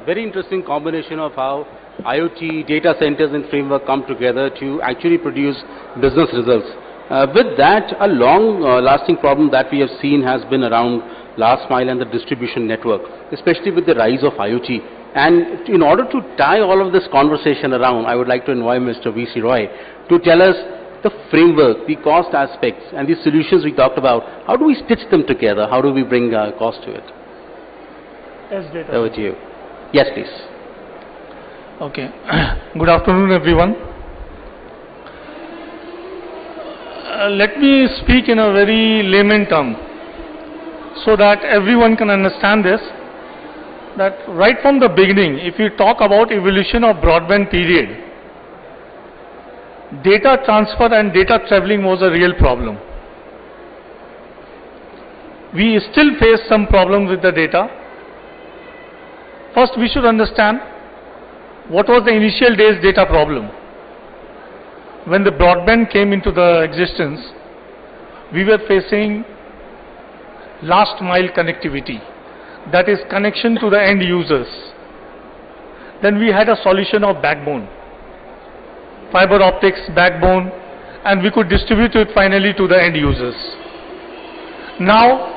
Very interesting combination of how IoT, data centers and framework come together to actually produce business results. With that, a long-lasting problem that we have seen has been around last mile and the distribution network, especially with the rise of IoT. And in order to tie all of this conversation around, I would like to invite Mr. V.C. Roy to tell us the framework, the cost aspects, and the solutions we talked about. How do we stitch them together? How do we bring cost to it? Over to you. Yes, please. Okay. Good afternoon, everyone. Let me speak in a very layman term so that everyone can understand this. That right from the beginning, if you talk about evolution of broadband period, data transfer and data traveling was a real problem. We still face some problems with the data. First, we should understand what was the initial days data problem. When the broadband came into the existence, we were facing last mile connectivity, that is connection to the end users. Then we had a solution of backbone, fiber optics backbone, and we could distribute it finally to the end users. Now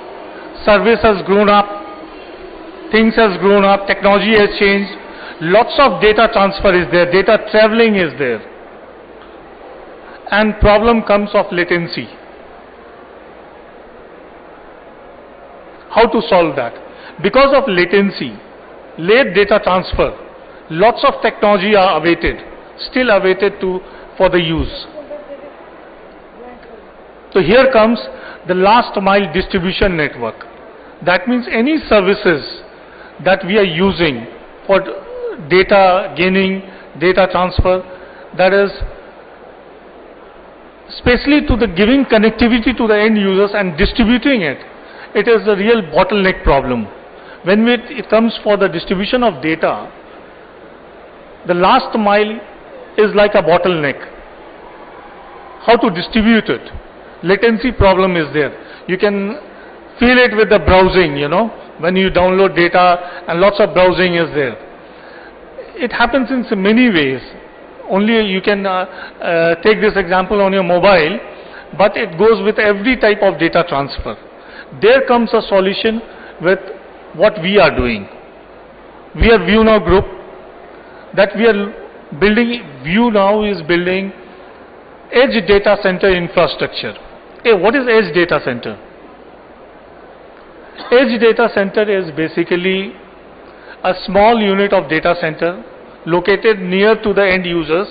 service has grown up, things has grown up, technology has changed, lots of data transfer is there, data traveling is there, and problem comes of latency. How to solve that? Because of latency, late data transfer, lots of technology are awaited, still awaited for the use. So here comes the last mile distribution network. That means any services that we are using for data gaining, data transfer, that is especially to the giving connectivity to the end users and distributing it, it is a real bottleneck problem. When it comes for the distribution of data, the last mile is like a bottleneck. How to distribute it? Latency problem is there. You can feel it with the browsing, when you download data and lots of browsing is there. It happens in so many ways. Only you can take this example on your mobile, but it goes with every type of data transfer. There comes a solution with what we are doing. We are ViewNow Group, that we are building. ViewNow is building edge data center infrastructure. Hey, what is edge data center? Edge data center is basically a small unit of data center located near to the end users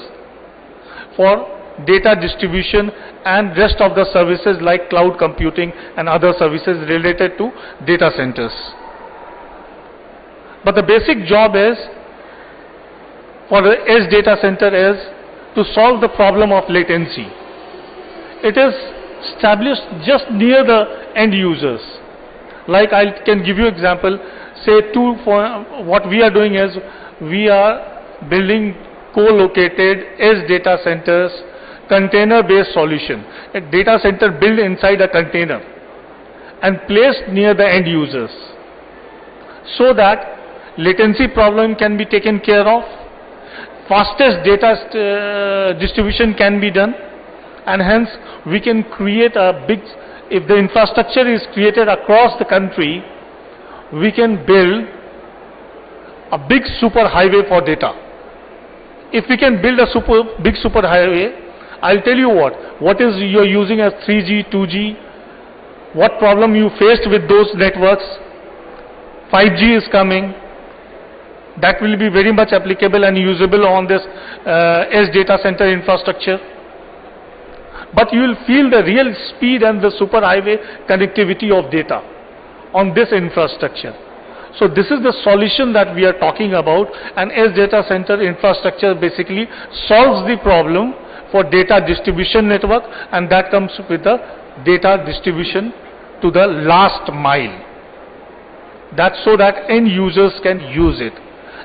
for data distribution and rest of the services like cloud computing and other services related to data centers. But the basic job is for the edge data center is to solve the problem of latency. It is established just near the end users. Like I can give you example, say what we are doing is we are building co-located edge data centers, container-based solution. A data center built inside a container and placed near the end users so that latency problem can be taken care of, fastest data distribution can be done, and hence we can create a big, if the infrastructure is created across the country, we can build a big super highway for data. If we can build a big super highway, I'll tell you what is you're using as 3G, 2G, what problem you faced with those networks. 5G is coming. That will be very much applicable and usable on this edge data center infrastructure. But you will feel the real speed and the super highway connectivity of data on this infrastructure. So this is the solution that we are talking about, and edge data center infrastructure basically solves the problem for data distribution network, and that comes with the data distribution to the last mile. That's so that end users can use it.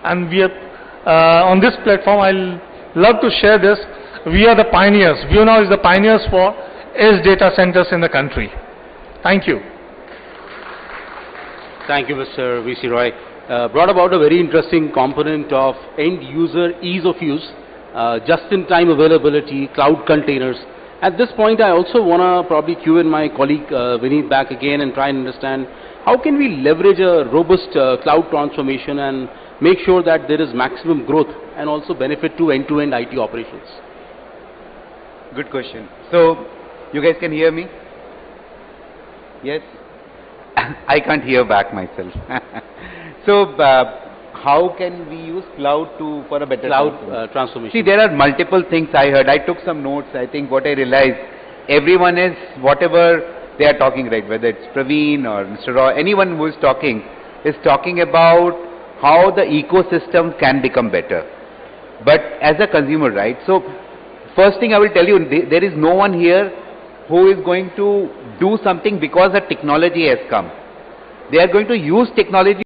And we are on this platform, I'll love to share this. We are the pioneers. ViewNow is the pioneers for edge data centers in the country. Thank you. Thank you, Mr. V.C. Roy. brought about a very interesting component of end user ease of use, just-in-time availability, cloud containers. At this point, I also want to probably cue in my colleague Vineet back again and try and understand how can we leverage a robust cloud transformation and make sure that there is maximum growth and also benefit to end-to-end IT operations. Good question. So, you guys can hear me? Yes? I can't hear back myself. So, how can we use cloud for a better transformation? See, there are multiple things I heard. I took some notes. I think what I realized, everyone is, whatever they are talking, right, whether it's Praveen or Mr. Roy, anyone who is talking about how the ecosystem can become better. But as a consumer, right, so first thing I will tell you, there is no one here who is going to do something because the technology has come. They are going to use technology